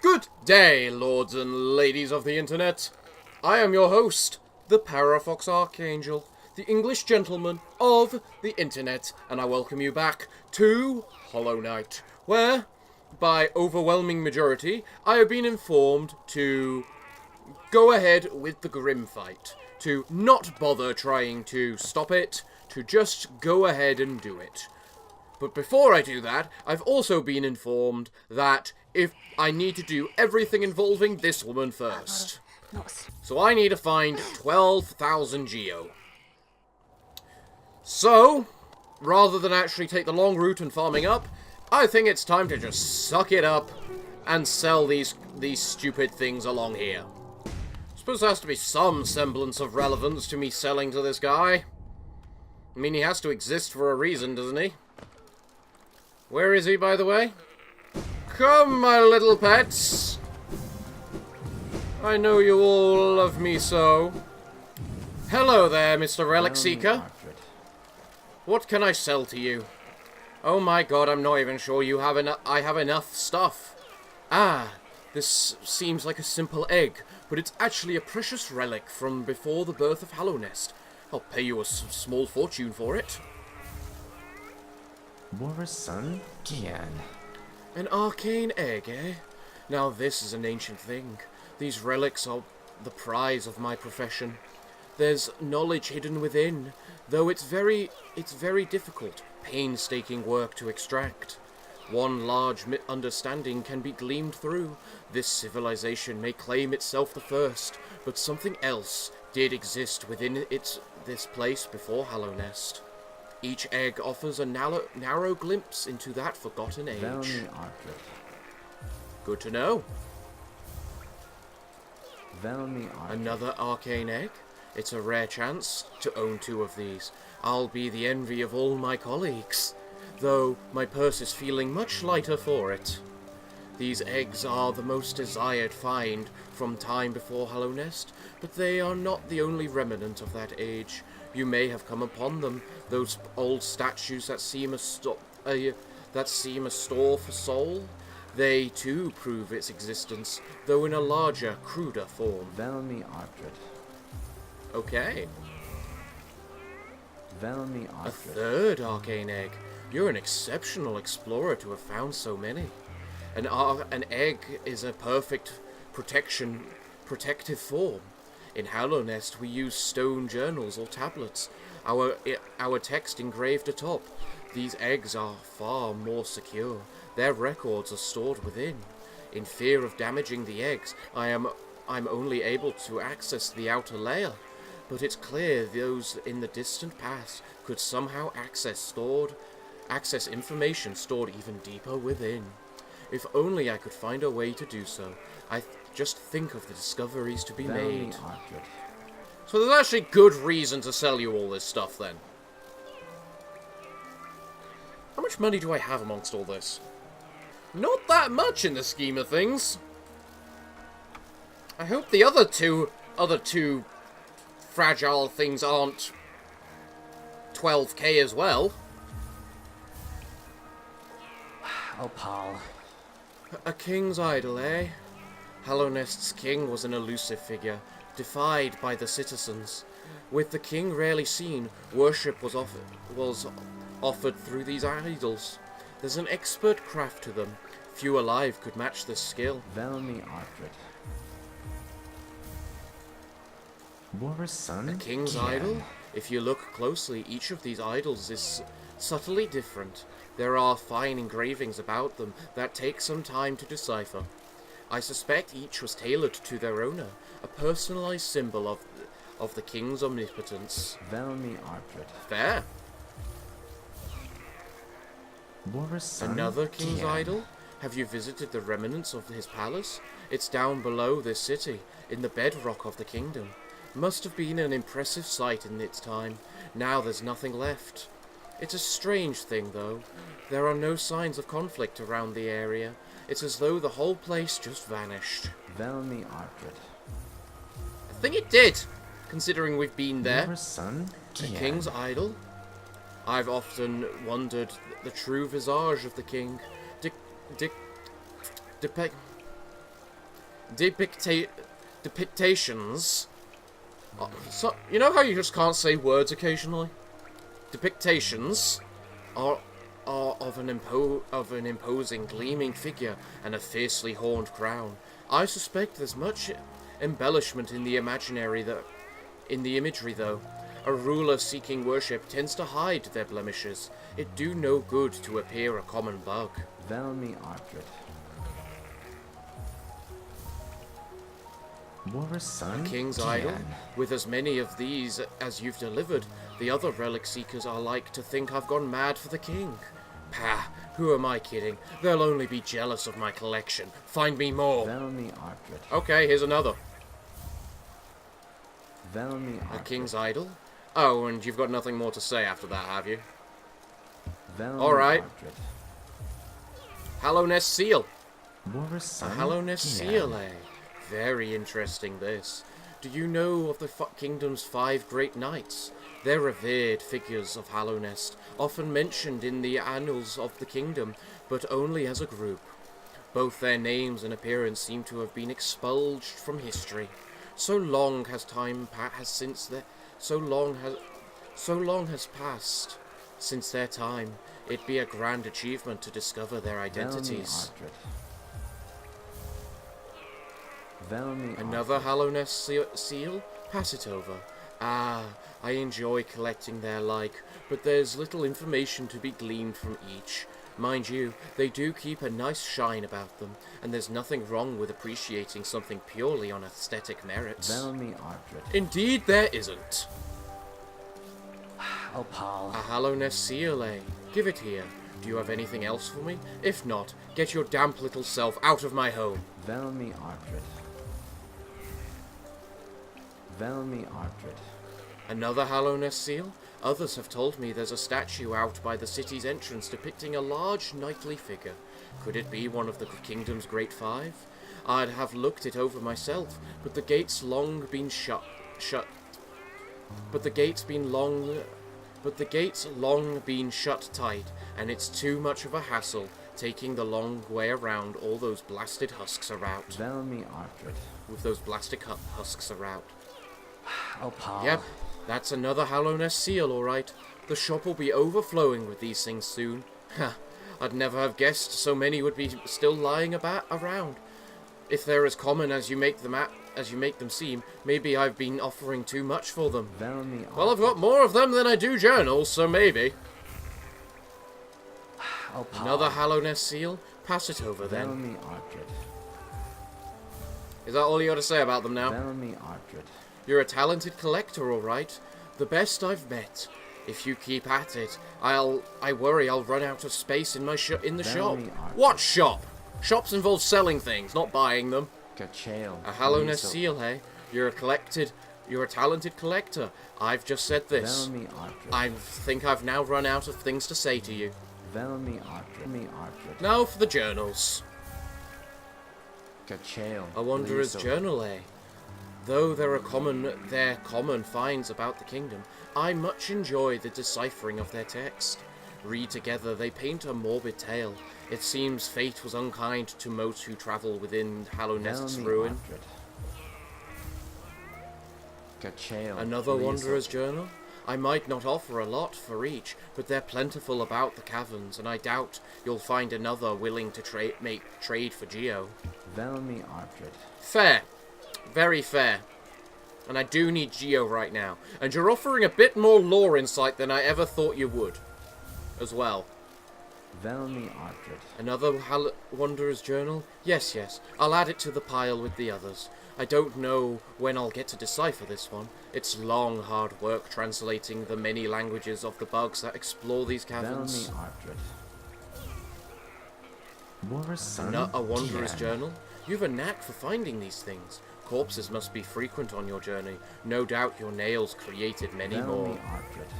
Good day, lords and ladies of the internet. I am your host, the Parafox Archangel, the English gentleman of the internet, and I welcome you back to Hollow Knight, where, by overwhelming majority, I have been informed to go ahead with the grimm fight, to not bother trying to stop it, to just go ahead and do it. But before I do that, I've also been informed that if I need to do everything involving this woman first. So I need to find 12,000 geo. So, rather than actually take the long route and farming up, I think it's time to just suck it up and sell these stupid things along here. I suppose there has to be some semblance of relevance to me selling to this guy. I mean, he has to exist for a reason, doesn't he? Where is he, by the way? Come, my little pets. I know you all love me so. Hello there, Mr. Relic Seeker. What can I sell to you? Oh my god, I'm not even sure I have enough stuff. Ah, this seems like a simple egg, but it's actually a precious relic from before the birth of Hallownest. I'll pay you a small fortune for it. MARISSA again. An arcane egg, eh? Now this is an ancient thing. These relics are the prize of my profession. There's knowledge hidden within, though it's very difficult, painstaking work to extract. One large understanding can be gleamed through. This civilization may claim itself the first, but something else did exist within this place before Hallownest. Each egg offers a narrow glimpse into that forgotten age. Good to know. Another arcane egg? It's a rare chance to own 2 of these. I'll be the envy of all my colleagues, though my purse is feeling much lighter for it. These eggs are the most desired find from time before Hallownest, but they are not the only remnant of that age. You may have come upon them, those old statues that seem a store for soul. They too prove its existence, though in a larger, cruder form. Okay. A third arcane egg. You're an exceptional explorer to have found so many. An egg is a perfect protective form. In Hallownest, we use stone journals or tablets, our text engraved atop. These eggs are far more secure. Their records are stored within. In fear of damaging the eggs, I'm only able to access the outer layer, but it's clear those in the distant past could somehow access information stored even deeper within. If only I could find a way to do so. Just think of the discoveries to be made. So there's actually good reason to sell you all this stuff, then. How much money do I have amongst all this? Not that much in the scheme of things. I hope the other two fragile things aren't 12k as well. Oh, pal. A king's idol, eh? Hallownest's king was an elusive figure, defied by the citizens. With the king rarely seen, worship was offered through these idols. There's an expert craft to them. Few alive could match this skill. MARISSA A king's idol? If you look closely, each of these idols is subtly different. There are fine engravings about them that take some time to decipher. I suspect each was tailored to their owner, a personalized symbol of the king's omnipotence. Fair. Another king's idol? Have you visited the remnants of his palace? It's down below this city, in the bedrock of the kingdom. Must have been an impressive sight in its time. Now there's nothing left. It's a strange thing, though. There are no signs of conflict around the area. It's as though the whole place just vanished. I think it did, considering we've been there. A king's idol? I've often wondered the true visage of the king. depictations. So, you know how you just can't say words occasionally? Depictations are of an imposing, gleaming figure and a fiercely horned crown. I suspect there's much embellishment in the imagery, though. A ruler seeking worship tends to hide their blemishes. It do no good to appear a common bug. Velmi Ardred. MARISSA. King's idol. With as many of these as you've delivered, the other relic seekers are like to think I've gone mad for the king. Pah, who am I kidding? They'll only be jealous of my collection. Find me more. Velmi Ardred. Okay, here's another. Velmi A Ardred. king's idol? Oh, and you've got nothing more to say after that, have you? Velmi Alright. Ardred. Hallownest seal. MARISSA. A Hallownest seal, eh? Very interesting, this. Do you know of the kingdom's 5 great knights? They're revered figures of Hallownest, often mentioned in the annals of the kingdom, but only as a group. Both their names and appearance seem to have been expunged from history. So long has passed since their time. It'd be a grand achievement to discover their identities. Velmi Another Hallownest seal? Pass it over. Ah, I enjoy collecting their like, but there's little information to be gleaned from each. Mind you, they do keep a nice shine about them, and there's nothing wrong with appreciating something purely on aesthetic merits. Velmi Ardred. Indeed there isn't. Oh, Paul. A Hallownest seal, eh? Give it here. Do you have anything else for me? If not, get your damp little self out of my home. Velmi Ardred. Velmi Ardred. Another Hallownest seal? Others have told me there's a statue out by the city's entrance depicting a large knightly figure. Could it be one of the kingdom's great 5? I'd have looked it over myself, but the gate's long been shut. But the gate's long been shut tight, and it's too much of a hassle taking the long way around all those blasted husks are out. Velmi Ardred. With those blasted husks are out. Oh, Paul. Yep, that's another Hallownest seal, alright. The shop will be overflowing with these things soon. Ha, I'd never have guessed so many would be still lying around. If they're as common as you make them seem, maybe I've been offering too much for them. Velmi Ardred. Well, I've got more of them than I do journals, so maybe. Oh, Paul. Another Hallownest seal? Pass it over then. Velmi Ardred. Is that all you got to say about them now? Velmi Ardred. You're a talented collector, all right. The best I've met. If you keep at it, I worry I'll run out of space in the shop. What shop? Shops involve selling things, not buying them. Gachael. A Hallownest seal, hey? You're a talented collector. I've just said this. Velmi Ardred. I think I've now run out of things to say to you. Velmi Ardred. Velmi Ardred. Now for the journals. Gachael. A Wanderer's Journal, eh? Though they're common finds about the kingdom, I much enjoy the deciphering of their text. Read together, they paint a morbid tale. It seems fate was unkind to most who travel within Hallownest's ruin. Gachael. Another Wanderer's Journal? I might not offer a lot for each, but they're plentiful about the caverns, and I doubt you'll find another willing to make trade for Geo. Velmi Ardred. Fair. Very fair. And I do need Geo right now. And you're offering a bit more lore insight than I ever thought you would. As well. Velmi Ardred. Another Wanderer's Journal? Yes, yes. I'll add it to the pile with the others. I don't know when I'll get to decipher this one. It's long, hard work translating the many languages of the bugs that explore these caverns. Velmi Ardred. MARISSA. A Wanderer's Journal? You've a knack for finding these things. Corpses must be frequent on your journey. No doubt your nails created many more. Ardred.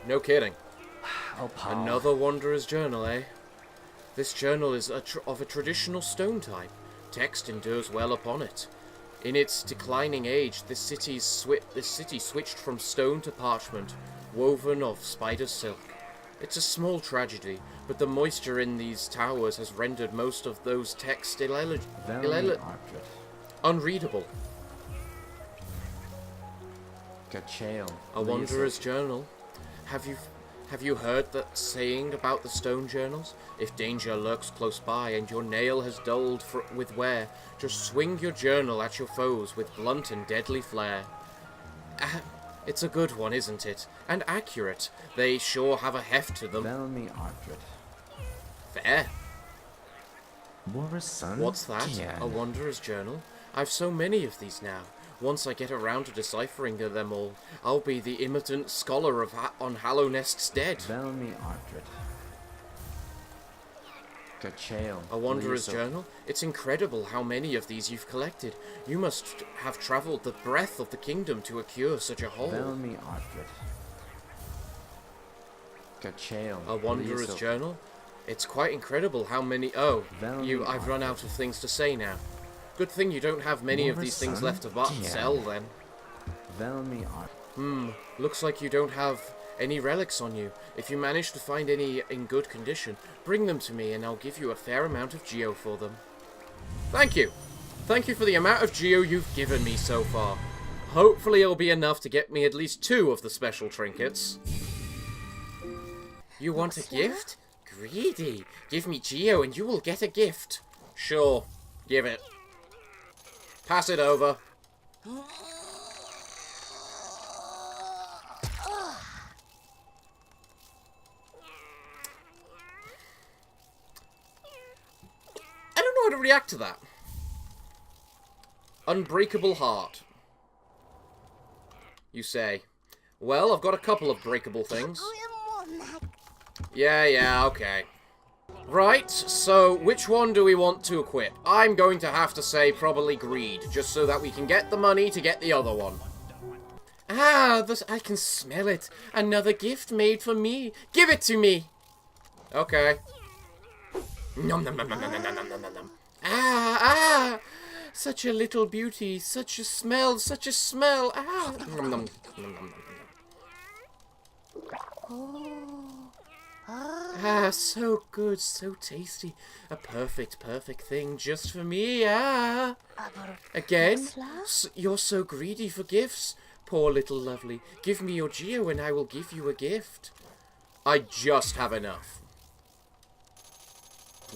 No kidding. Oh, Paul. Another Wanderer's Journal, eh? This journal is of a traditional stone type. Text endures well upon it. In its declining age, this city switched from stone to parchment, woven of spider silk. It's a small tragedy, but the moisture in these towers has rendered most of those texts unreadable. A Wanderer's Journal. Have you heard that saying about the stone journals? If danger lurks close by and your nail has dulled with wear, just swing your journal at your foes with blunt and deadly flare. It's a good one, isn't it? And accurate. They sure have a heft to them. Fair. What's that? A Wanderer's Journal? I've so many of these now. Once I get around to deciphering them all, I'll be the impotent scholar on Hallownest's dead. A Wanderer's Journal? It's incredible how many of these you've collected. You must have travelled the breadth of the kingdom to accrue such a whole. A Wanderer's Journal? It's quite incredible how many... Oh, I've run out of things to say now. Good thing you don't have many of these things left to sell, then. Looks like you don't have any relics on you. If you manage to find any in good condition, bring them to me and I'll give you a fair amount of geo for them. Thank you. Thank you for the amount of geo you've given me so far. Hopefully it'll be enough to get me at least 2 of the special trinkets. You want a gift? Greedy. Give me geo and you will get a gift. Sure. Give it. Pass it over. I don't know how to react to that. Unbreakable heart. You say. Well, I've got a couple of breakable things. Yeah, okay. Right, so which one do we want to equip? I'm going to have to say probably greed, just so that we can get the money to get the other one. Ah, I can smell it. Another gift made for me. Give it to me. Okay. Nom nom nom nom nom nom nom nom nom nom. Ah. Such a little beauty, such a smell, ah. Nom nom nom nom nom. Ah, so good, so tasty. A perfect thing just for me, ah. Again? You're so greedy for gifts. Poor little lovely. Give me your geo and I will give you a gift. I just have enough.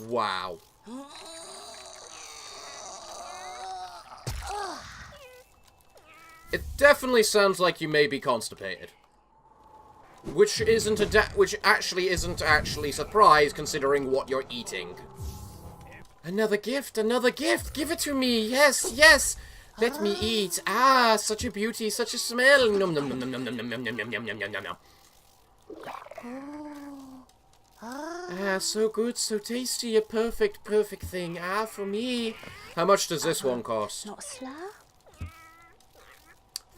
Wow. It definitely sounds like you may be constipated. Which actually isn't a surprise considering what you're eating. Another gift, give it to me, yes, let me eat. Ah, such a beauty, such a smell. Nom nom nom nom nom nom nom nom nom nom nom nom nom nom. Ah, so good, so tasty, a perfect thing. Ah, for me. How much does this one cost?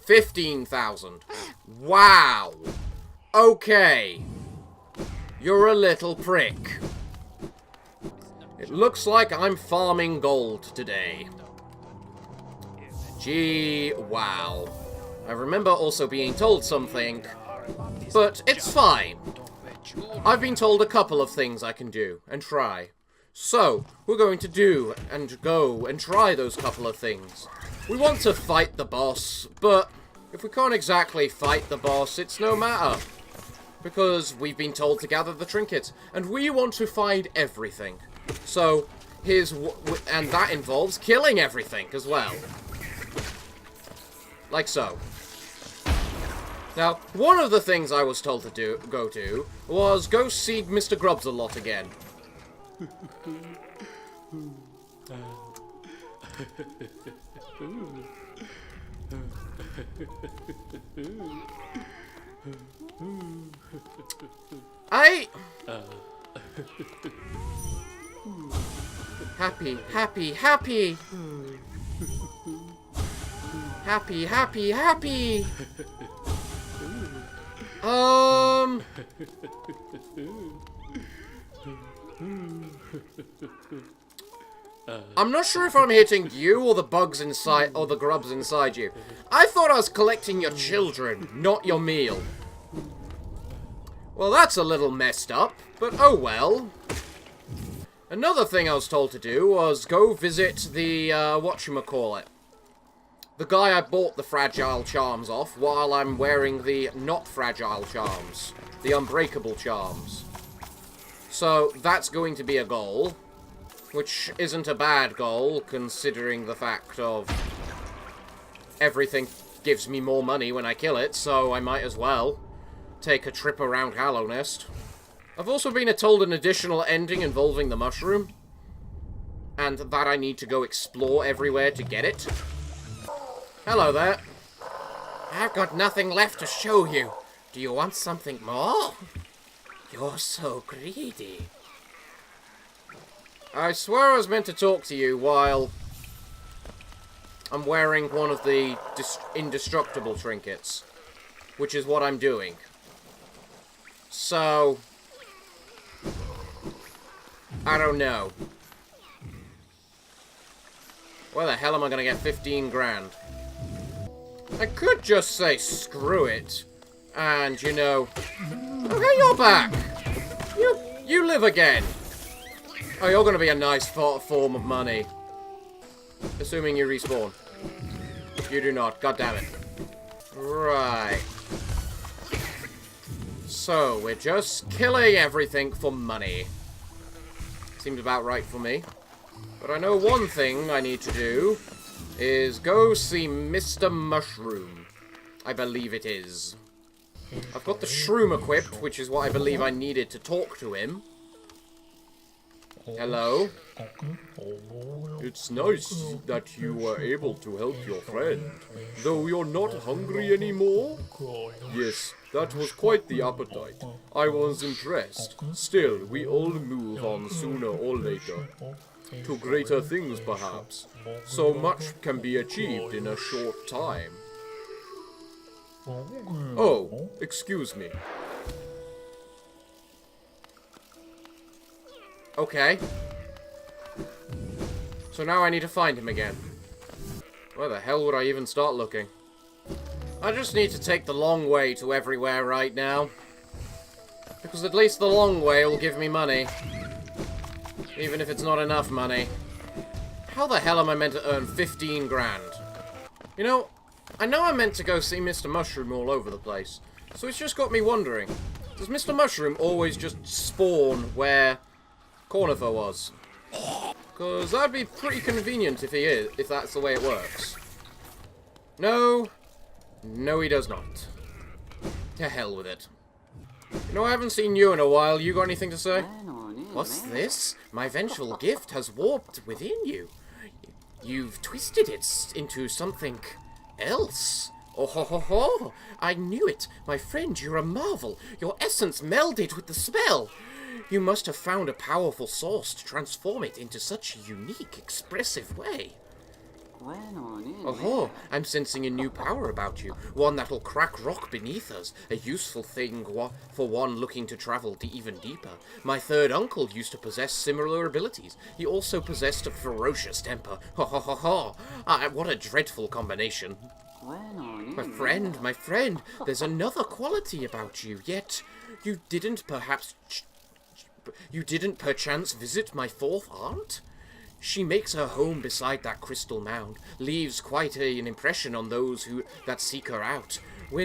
15,000. Wow. Okay. You're a little prick. It looks like I'm farming gold today. Gee, wow. I remember also being told something, but it's fine. I've been told a couple of things I can do and try. So, we're going to do and go and try those couple of things. We want to fight the boss, but if we can't exactly fight the boss, it's no matter. Because we've been told to gather the trinkets, and we want to find everything. So, and that involves killing everything as well. Like so. Now, one of the things I was told to go was go see Mr. Grubs-a-lot again. Happy. I'm not sure if I'm hitting you or the bugs inside or the grubs inside you. I thought I was collecting your children, not your meal. Well, that's a little messed up, but oh well. Another thing I was told to do was go visit the, whatchamacallit. The guy I bought the fragile charms off while I'm wearing the not fragile charms. The unbreakable charms. So, that's going to be a goal. Which isn't a bad goal, considering the fact of everything gives me more money when I kill it, so I might as well take a trip around Hallow Nest. I've also been told an additional ending involving the mushroom, and that I need to go explore everywhere to get it. Hello there. I've got nothing left to show you. Do you want something more? You're so greedy. I swear I was meant to talk to you while I'm wearing one of the indestructible trinkets, which is what I'm doing. So, I don't know. Where the hell am I gonna get 15 grand? I could just say screw it, and, you know, okay, you're back. You live again. Oh, you're gonna be a nice form of money. Assuming you respawn. You do not, god damn it. Right. So, we're just killing everything for money. Seems about right for me. But I know one thing I need to do is go see Mr. Mushroom. I believe it is. I've got the shroom equipped, which is what I believe I needed to talk to him. Hello? It's nice that you were able to help your friend. Though you're not hungry anymore? Yes, that was quite the appetite. I was impressed. Still, we all move on sooner or later. To greater things, perhaps. So much can be achieved in a short time. Oh, excuse me. Okay. So now I need to find him again. Where the hell would I even start looking? I just need to take the long way to everywhere right now. Because at least the long way will give me money. Even if it's not enough money. How the hell am I meant to earn 15 grand? You know I'm meant to go see Mr. Mushroom all over the place. So it's just got me wondering. Does Mr. Mushroom always just spawn where Cornifer was? Because that'd be pretty convenient if that's the way it works. No. No, he does not. To hell with it. You know, I haven't seen you in a while. You got anything to say? What's this? My vengeful gift has warped within you. You've twisted it into something else. Oh ho ho ho! I knew it! My friend, you're a marvel! Your essence melded with the spell! You must have found a powerful source to transform it into such a unique, expressive way. Oh, I'm sensing a new power about you. One that'll crack rock beneath us. A useful thing for one looking to travel even deeper. My third uncle used to possess similar abilities. He also possessed a ferocious temper. Ha ha ha ha! What a dreadful combination. My friend, there's another quality about you, yet you didn't perchance visit my fourth aunt? She makes her home beside that crystal mound, leaves quite an impression on those that seek her out. Were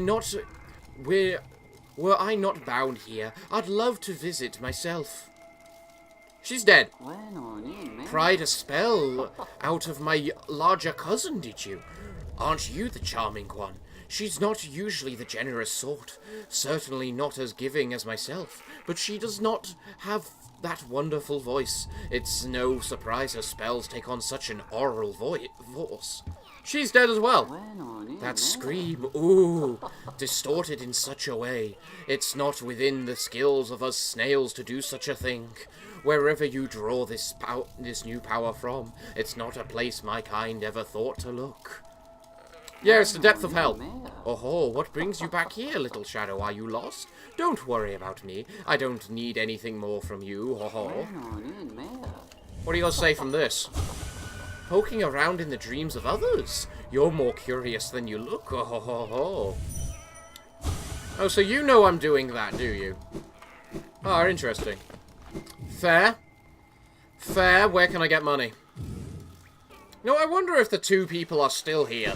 I not bound here, I'd love to visit myself. She's dead. Pried a spell out of my larger cousin, did you? Aren't you the charming one? She's not usually the generous sort, certainly not as giving as myself, but she does not have that wonderful voice. It's no surprise her spells take on such an oral voice. She's dead as well. That scream, ooh, distorted in such a way. It's not within the skills of us snails to do such a thing. Wherever you draw this new power from, it's not a place my kind ever thought to look. Yeah, it's the depth of hell. Oh, what brings you back here, little shadow? Are you lost? Don't worry about me. I don't need anything more from you. What do you got to say from this? Poking around in the dreams of others? You're more curious than you look. Oh, so you know I'm doing that, do you? Ah, interesting. Fair. Fair, where can I get money? No, I wonder if the two people are still here.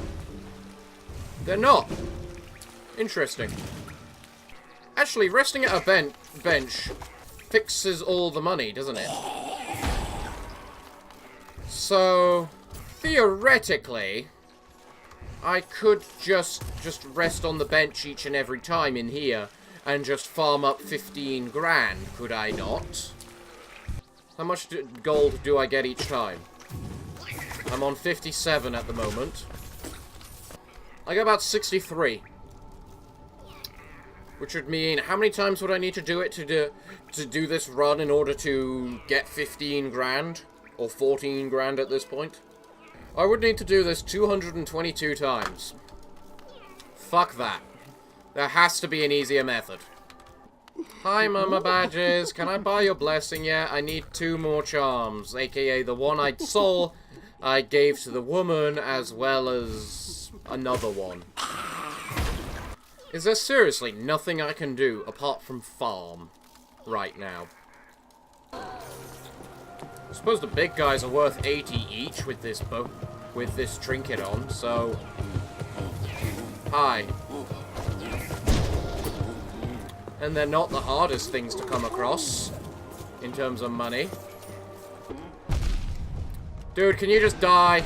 They're not. Interesting. Actually, resting at a bench fixes all the money, doesn't it? So, theoretically, I could just rest on the bench each and every time in here and just farm up 15 grand, could I not? How much gold do I get each time? I'm on 57 at the moment. I get about 63. Which would mean, how many times would I need to do it to do this run in order to get 15 grand? Or 14 grand at this point? I would need to do this 222 times. Fuck that. There has to be an easier method. Hi, Mama Badges. Can I buy your blessing yet? I need 2 more charms, aka the one I soul I gave to the woman, as well as another one. Is there seriously nothing I can do apart from farm right now? I suppose the big guys are worth 80 each with this trinket on, so... Hi. And they're not the hardest things to come across in terms of money. Dude, can you just die?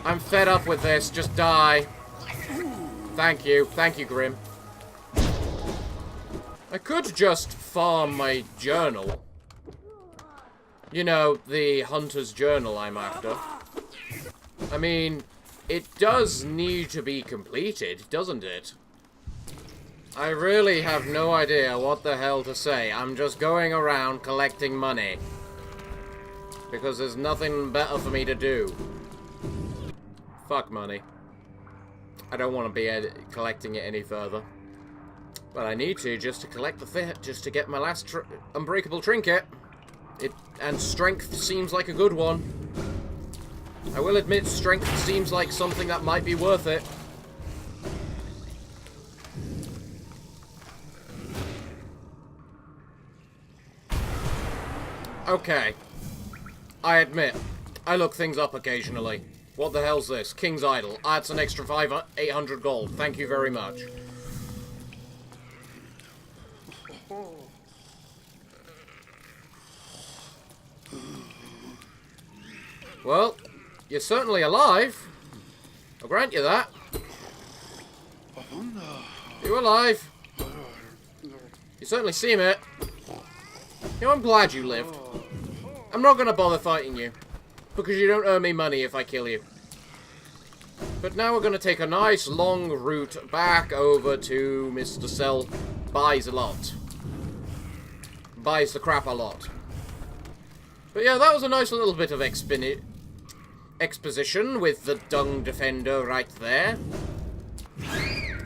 I'm fed up with this. Just die. Thank you. Thank you, Grimm. I could just farm my journal. You know, the hunter's journal I'm after. I mean, it does need to be completed, doesn't it? I really have no idea what the hell to say. I'm just going around collecting money. Because there's nothing better for me to do. Fuck money. I don't want to be collecting it any further. But I need to, just to collect the just to get my last unbreakable trinket. And strength seems like a good one. I will admit, strength seems like something that might be worth it. Okay. I admit, I look things up occasionally. What the hell's this? King's Idol. That's an extra 800 gold. Thank you very much. Well, you're certainly alive. I'll grant you that. You're alive. You certainly seem it. You know, I'm glad you lived. I'm not gonna bother fighting you, because you don't earn me money if I kill you. But now we're gonna take a nice long route back over to Mr. Sell Buys a Lot. Buys the crap a lot. But yeah, that was a nice little bit of exposition with the dung defender right there.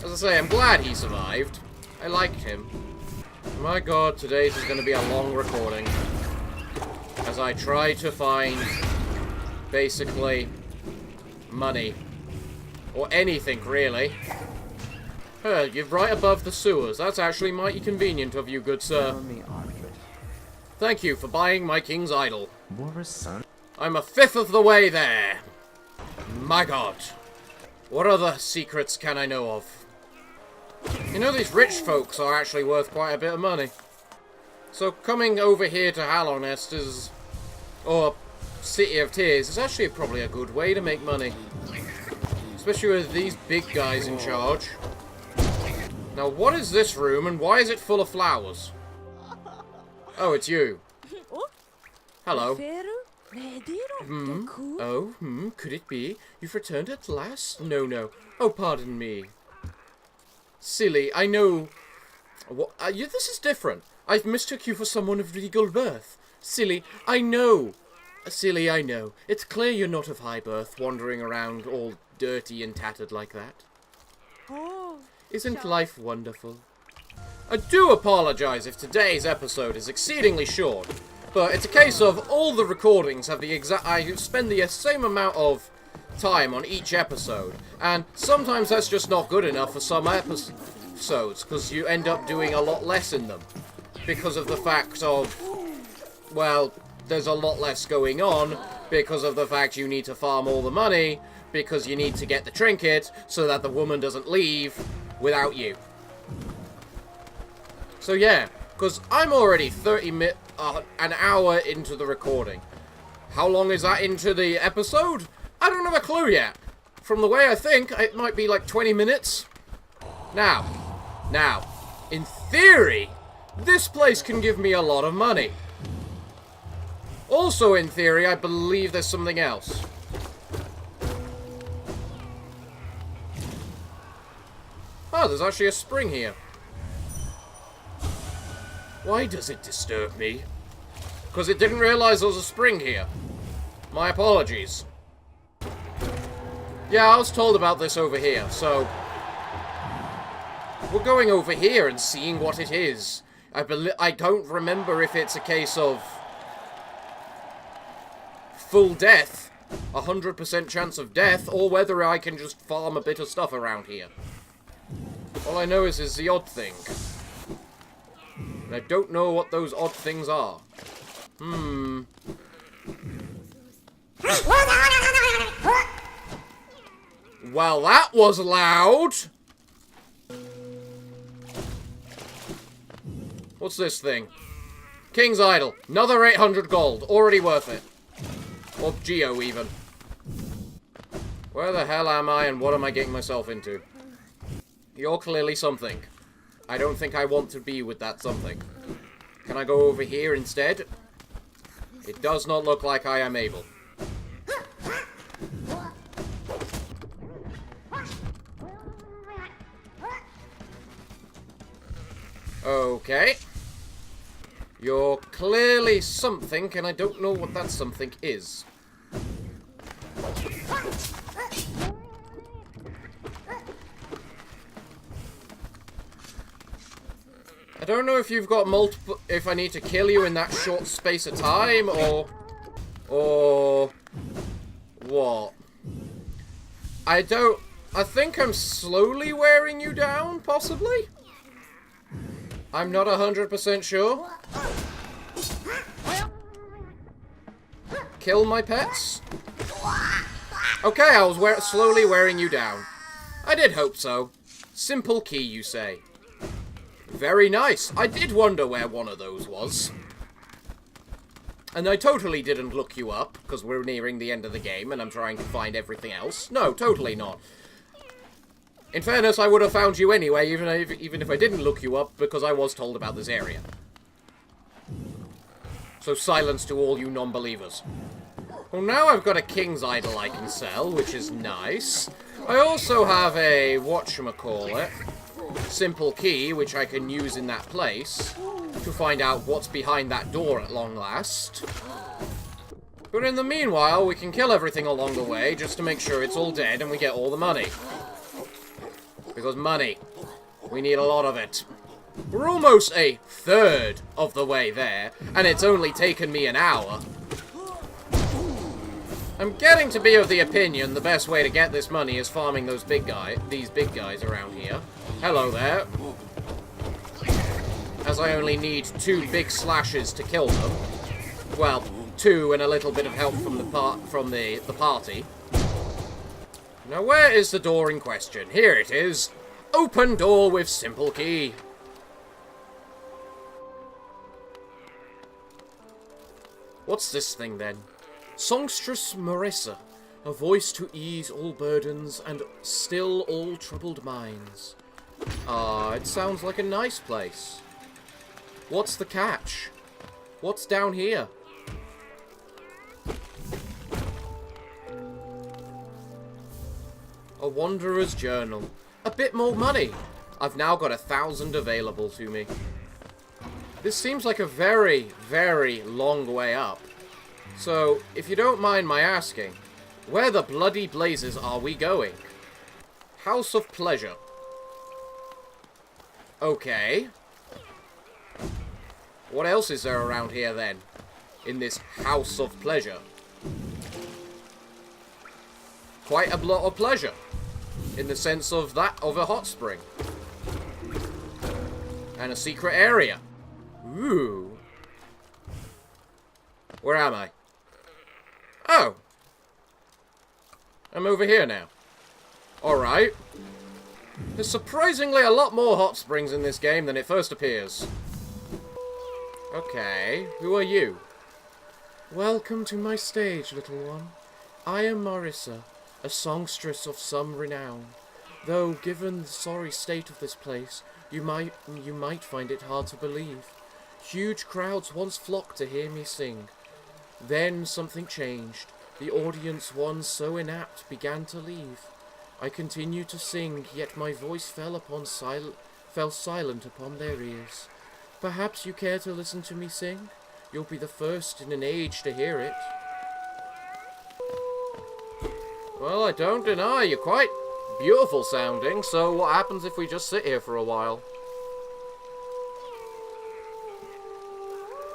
As I say, I'm glad he survived. I liked him. My god, today's is going to be a long recording. As I try to find, basically, money. Or anything, really. You're right above the sewers. That's actually mighty convenient of you, good sir. Thank you for buying my King's Idol. MARISSA. I'm a fifth of the way there. My god. What other secrets can I know of? You know, these rich folks are actually worth quite a bit of money. So coming over here to Hallownest is... or City of Tears is actually probably a good way to make money. Especially with these big guys in charge. Now, what is this room and why is it full of flowers? Oh, it's you. Hello. Could it be? You've returned at last? No. Oh, pardon me. Silly, I know... this is different. I've mistook you for someone of regal birth. Silly, I know. Silly, I know. It's clear you're not of high birth, wandering around all dirty and tattered like that. Isn't life wonderful? I do apologize if today's episode is exceedingly short, but it's a case of all the recordings have the exact... I spend the same amount of time on each episode, and sometimes that's just not good enough for some episodes, because you end up doing a lot less in them. Because of the fact of, well, there's a lot less going on, because of the fact you need to farm all the money, because you need to get the trinket, so that the woman doesn't leave without you. So yeah, because I'm already an hour into the recording. How long is that into the episode? I don't have a clue yet. From the way I think, it might be like 20 minutes. Now, in theory, this place can give me a lot of money. Also, in theory, I believe there's something else. Oh, there's actually a spring here. Why does it disturb me? Because it didn't realize there was a spring here. My apologies. Yeah, I was told about this over here, so... we're going over here and seeing what it is. I don't remember if it's a case of... full death, 100% chance of death, or whether I can just farm a bit of stuff around here. All I know is the odd thing. And I don't know what those odd things are. Well, that was loud! What's this thing? King's Idol. Another 800 gold. Already worth it. Or Geo, even. Where the hell am I, and what am I getting myself into? You're clearly something. I don't think I want to be with that something. Can I go over here instead? It does not look like I am able. Okay. You're clearly something, and I don't know what that something is. I don't know if you've got multiple... if I need to kill you in that short space of time, or... what? I think I'm slowly wearing you down, possibly? I'm not 100% sure. Kill my pets? Okay, I was slowly wearing you down. I did hope so. Simple key, you say. Very nice. I did wonder where one of those was. And I totally didn't look you up, because we're nearing the end of the game and I'm trying to find everything else. No, totally not. In fairness, I would have found you anyway, even if I didn't look you up, because I was told about this area. So silence to all you non-believers. Well, now I've got a King's Idol I can sell, which is nice. I also have a, whatchamacallit, simple key, which I can use in that place, to find out what's behind that door at long last. But in the meanwhile, we can kill everything along the way, just to make sure it's all dead and we get all the money. Because money, we need a lot of it. We're almost a third of the way there, and it's only taken me an hour. I'm getting to be of the opinion the best way to get this money is farming these big guys around here. Hello there. As I only need 2 big slashes to kill them. Well, 2 and a little bit of help from the party. Now, where is the door in question? Here it is. Open door with simple key. What's this thing, then? Songstress MARISSA, a voice to ease all burdens and still all troubled minds. Ah, it sounds like a nice place. What's the catch? What's down here? A Wanderer's Journal. A bit more money. I've now got 1,000 available to me. This seems like a very, very long way up. So, if you don't mind my asking, where the bloody blazes are we going? House of Pleasure. Okay. What else is there around here then? In this House of Pleasure? Quite a lot of pleasure. In the sense of that of a hot spring. And a secret area. Ooh. Where am I? Oh. I'm over here now. Alright. There's surprisingly a lot more hot springs in this game than it first appears. Okay, who are you? Welcome to my stage, little one. I am MARISSA, a songstress of some renown. Though, given the sorry state of this place, you might find it hard to believe. Huge crowds once flocked to hear me sing. Then something changed. The audience, once so inapt, began to leave. I continued to sing, yet my voice fell silent upon their ears. Perhaps you care to listen to me sing? You'll be the first in an age to hear it. Well, I don't deny you're quite beautiful sounding, so what happens if we just sit here for a while?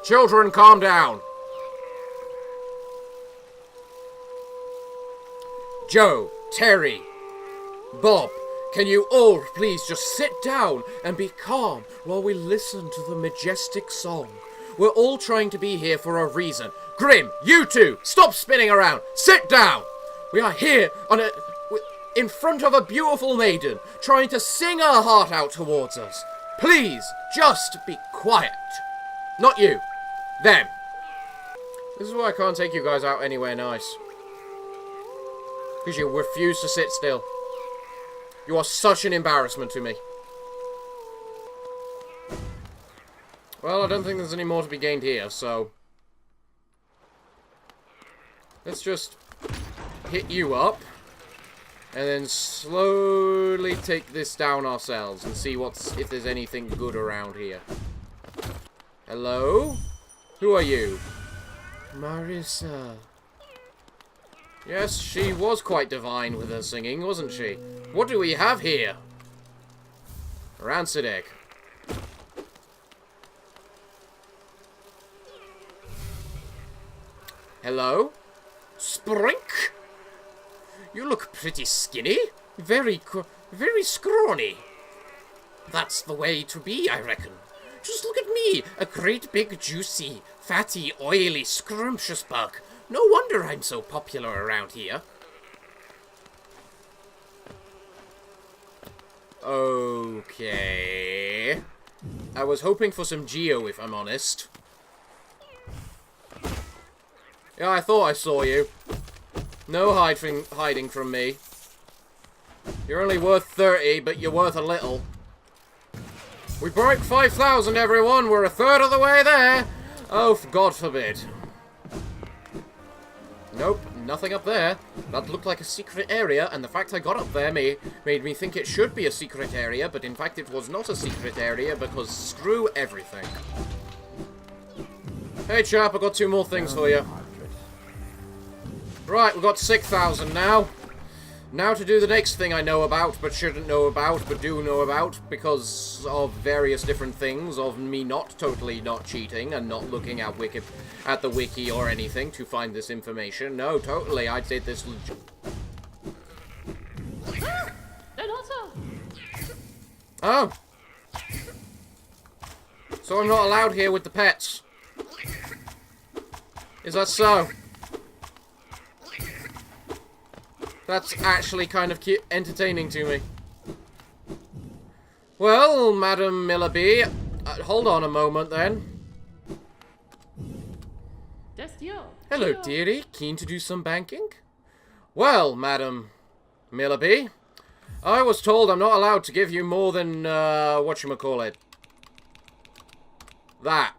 Children, calm down! Joe, Terry, Bob, can you all please just sit down and be calm while we listen to the majestic song? We're all trying to be here for a reason. Grimm, you two, stop spinning around. Sit down. We are here in front of a beautiful maiden, trying to sing her heart out towards us. Please, just be quiet. Not you. Them. This is why I can't take you guys out anywhere nice. Because you refuse to sit still. You are such an embarrassment to me. Well, I don't think there's any more to be gained here, so... let's just hit you up. And then slowly take this down ourselves and see if there's anything good around here. Hello? Who are you? MARISSA. Yes, she was quite divine with her singing, wasn't she? What do we have here? Rancid egg. Hello? Sprink? You look pretty skinny. Very scrawny. That's the way to be, I reckon. Just look at me, a great big juicy, fatty, oily, scrumptious bug. No wonder I'm so popular around here. Okay. I was hoping for some Geo, if I'm honest. Yeah, I thought I saw you. No hiding from me. You're only worth 30, but you're worth a little. We broke 5,000, everyone. We're a third of the way there. Oh, God forbid. Nope, nothing up there. That looked like a secret area, and the fact I got up there made me think it should be a secret area, but in fact it was not a secret area because screw everything. Hey chap, I've got 2 more things for you. Right, we've got 6,000 now. Now to do the next thing I know about, but shouldn't know about, but do know about, because of various different things, of me totally not cheating, and not looking at the wiki or anything to find this information. No, totally, I did this legit. Oh. So I'm not allowed here with the pets. Is that so? That's actually kind of cute, entertaining to me. Well, Madam Millaby, hold on a moment then. Hello, dearie. Keen to do some banking? Well, Madam Millaby, I was told I'm not allowed to give you more than, whatchamacallit. That.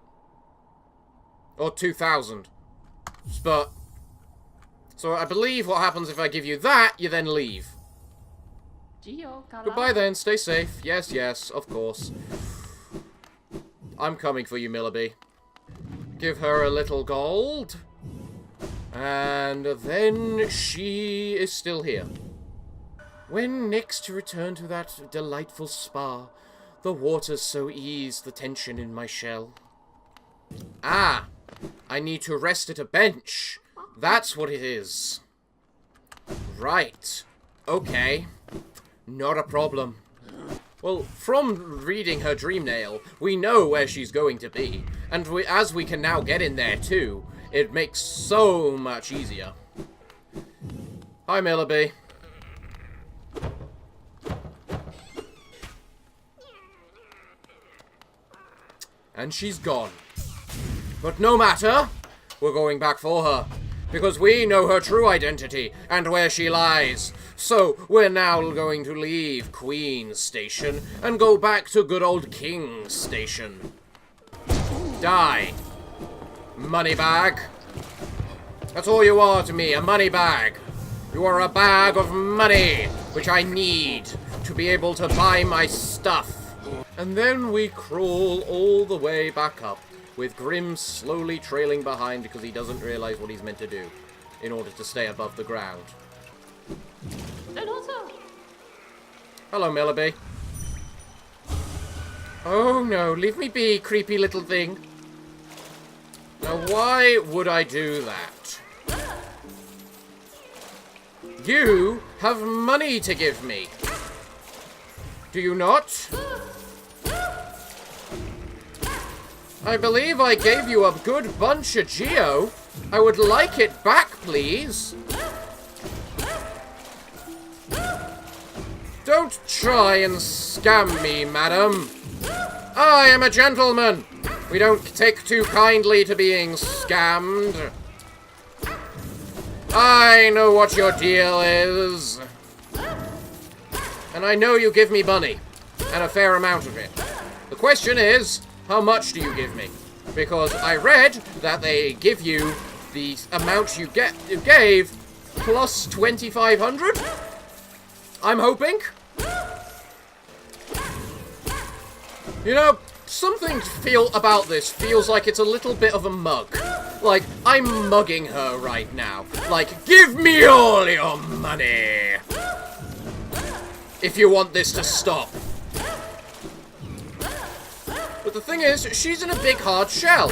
Or 2,000. But... so I believe what happens if I give you that, you then leave. Goodbye then, stay safe. Yes, yes, of course. I'm coming for you, Millaby. Give her a little gold. And then she is still here. When next to return to that delightful spa, the waters so ease the tension in my shell. Ah, I need to rest at a bench. That's what it is. Right. Okay. Not a problem. Well, from reading her dream nail, we know where she's going to be. And as we can now get in there too, it makes so much easier. Hi, Millaby. And she's gone. But no matter, we're going back for her. Because we know her true identity and where she lies. So we're now going to leave Queen's Station and go back to good old King's Station. Die. Money bag. That's all you are to me, a money bag. You are a bag of money, which I need to be able to buy my stuff. And then we crawl all the way back up, with Grimm slowly trailing behind because he doesn't realize what he's meant to do in order to stay above the ground. Hello, Millaby. Oh no, leave me be, creepy little thing. Now, why would I do that? You have money to give me. Do you not? I believe I gave you a good bunch of geo. I would like it back, please. Don't try and scam me, madam. I am a gentleman. We don't take too kindly to being scammed. I know what your deal is. And I know you give me money. And a fair amount of it. The question is, how much do you give me? Because I read that they give you the amount you gave plus 2,500. I'm hoping. You know, something about this feels like it's a little bit of a mug. Like, I'm mugging her right now. Like, give me all your money! If you want this to stop. But the thing is, she's in a big hard shell.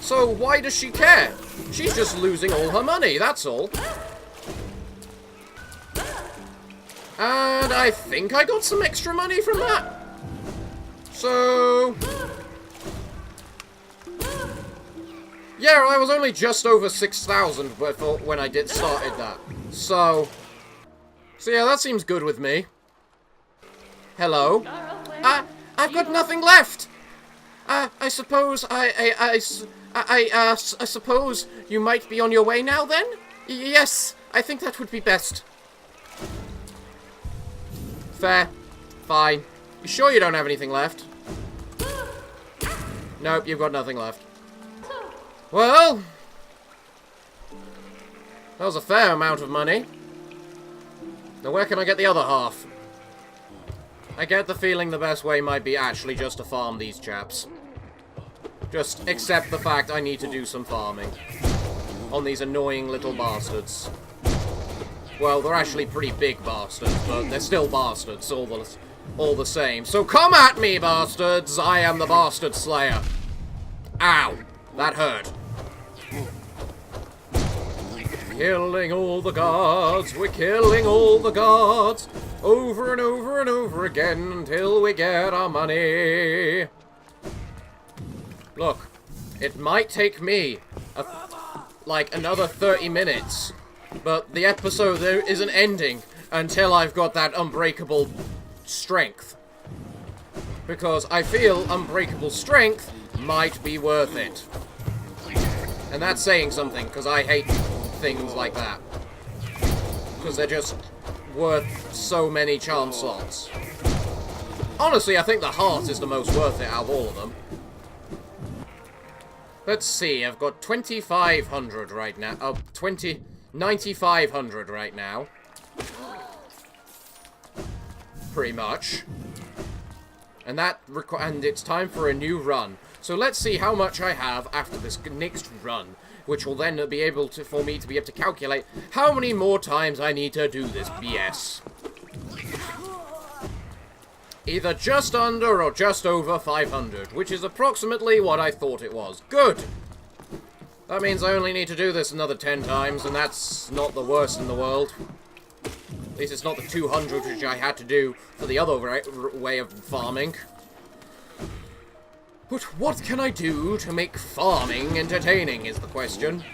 So why does she care? She's just losing all her money, that's all. And I think I got some extra money from that. So... yeah, I was only just over 6,000 when I started that. So yeah, that seems good with me. Hello? I've got nothing left! I suppose I suppose you might be on your way now, then? Yes, I think that would be best. Fair. Fine. You sure you don't have anything left? Nope, you've got nothing left. Well, that was a fair amount of money. Now where can I get the other half? I get the feeling the best way might be actually just to farm these chaps. Just accept the fact I need to do some farming on these annoying little bastards. Well, they're actually pretty big bastards, but they're still bastards all the same. So come at me, bastards! I am the Bastard Slayer. Ow! That hurt. Killing all the guards, we're killing all the guards, over and over and over again until we get our money. Look, it might take me like another 30 minutes, but the episode isn't ending until I've got that unbreakable strength. Because I feel unbreakable strength might be worth it. And that's saying something, because I hate things like that. Because they're just worth so many charm slots. Honestly, I think the heart is the most worth it out of all of them. Let's see, I've got 2,500 right now. 9,500 right now. Pretty much. And it's time for a new run. So let's see how much I have after this next run, which will then be able to, for me to be able to calculate how many more times I need to do this BS. Either just under or just over 500, which is approximately what I thought it was. Good! That means I only need to do this another 10 times, and that's not the worst in the world. At least it's not the 200 which I had to do for the other way of farming. But what can I do to make farming entertaining is the question.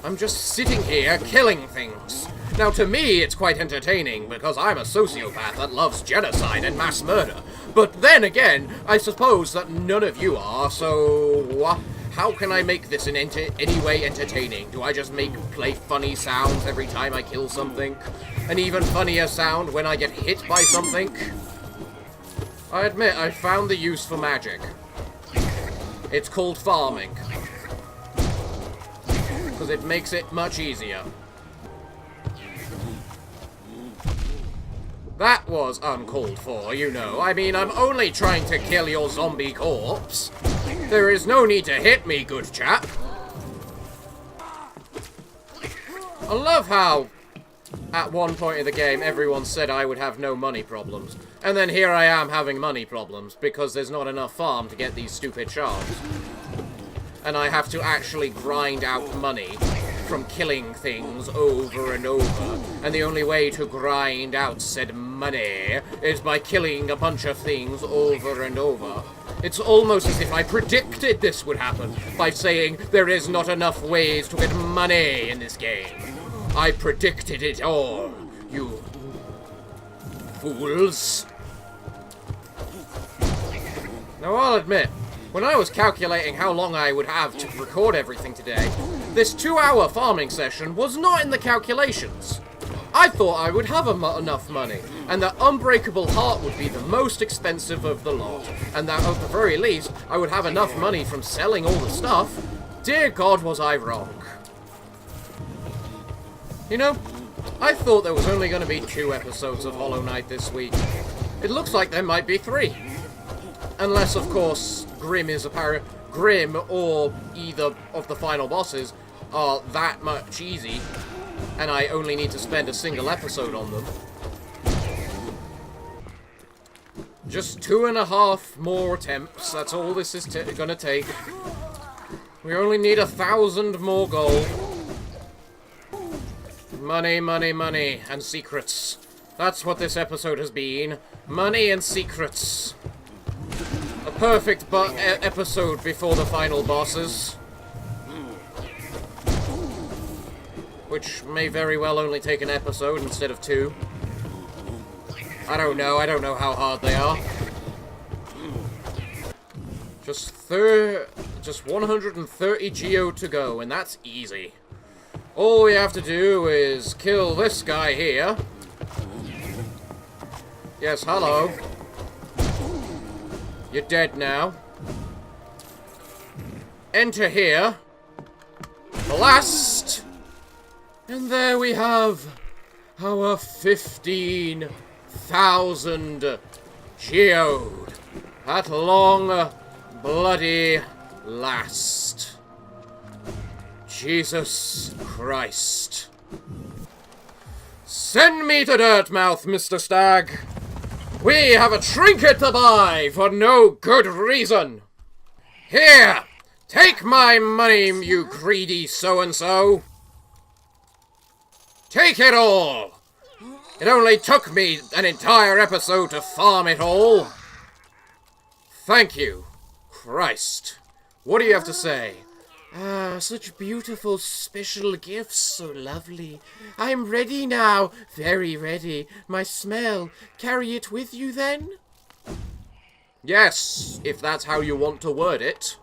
I'm just sitting here killing things. Now to me it's quite entertaining because I'm a sociopath that loves genocide and mass murder. But then again, I suppose that none of you are, so how can I make this in any way entertaining? Do I just play funny sounds every time I kill something? An even funnier sound when I get hit by something? I admit, I found the use for magic. It's called farming. Because it makes it much easier. That was uncalled for, you know. I mean, I'm only trying to kill your zombie corpse. There is no need to hit me, good chap. I love how, at one point in the game, everyone said I would have no money problems. And then here I am having money problems, because there's not enough farm to get these stupid shards. And I have to actually grind out money from killing things over and over. And the only way to grind out said money is by killing a bunch of things over and over. It's almost as if I predicted this would happen by saying there is not enough ways to get money in this game. I predicted it all, you fools. Now I'll admit, when I was calculating how long I would have to record everything today, this 2-hour farming session was not in the calculations. I thought I would have enough money, and that Unbreakable Heart would be the most expensive of the lot, and that at the very least, I would have enough money from selling all the stuff. Dear God, was I wrong. You know, I thought there was only going to be 2 episodes of Hollow Knight this week. It looks like there might be 3. Unless, of course, Grimm or either of the final bosses are that much easy, and I only need to spend a single episode on them. Just 2.5 more attempts, that's all this is gonna take. We only need 1,000 more gold. Money, money, money, and secrets. That's what this episode has been. Money and secrets. A perfect episode before the final bosses. Which may very well only take an episode instead of 2. I don't know how hard they are. Just 130 geo to go, and that's easy. All we have to do is kill this guy here. Yes, hello. You're dead now. Enter here. Blast! And there we have our 15,000 geode at long bloody last. Jesus Christ. Send me to Dirtmouth, Mr. Stag. We have a trinket to buy for no good reason. Here, take my money, you greedy so-and-so. Take it all! It only took me an entire episode to farm it all. Thank you. Christ. What do you have to say? Ah, such beautiful special gifts, so lovely. I'm ready now, very ready. My smell, carry it with you then? Yes, if that's how you want to word it.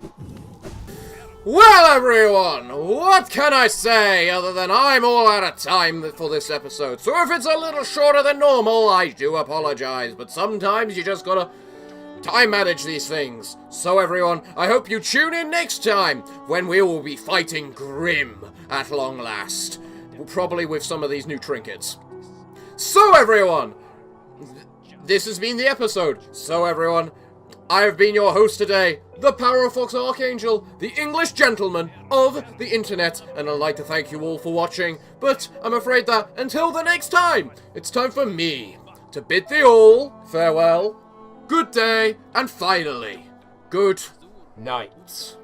Well, everyone, what can I say other than I'm all out of time for this episode. So if it's a little shorter than normal, I do apologize. But sometimes you just gotta time manage these things. So everyone, I hope you tune in next time when we will be fighting Grimm at long last. Probably with some of these new trinkets. So everyone, this has been the episode. So everyone, I have been your host today, the Parafox Archangel, the English gentleman of the internet, and I'd like to thank you all for watching, but I'm afraid that until the next time, it's time for me to bid thee all farewell, good day, and finally, good night.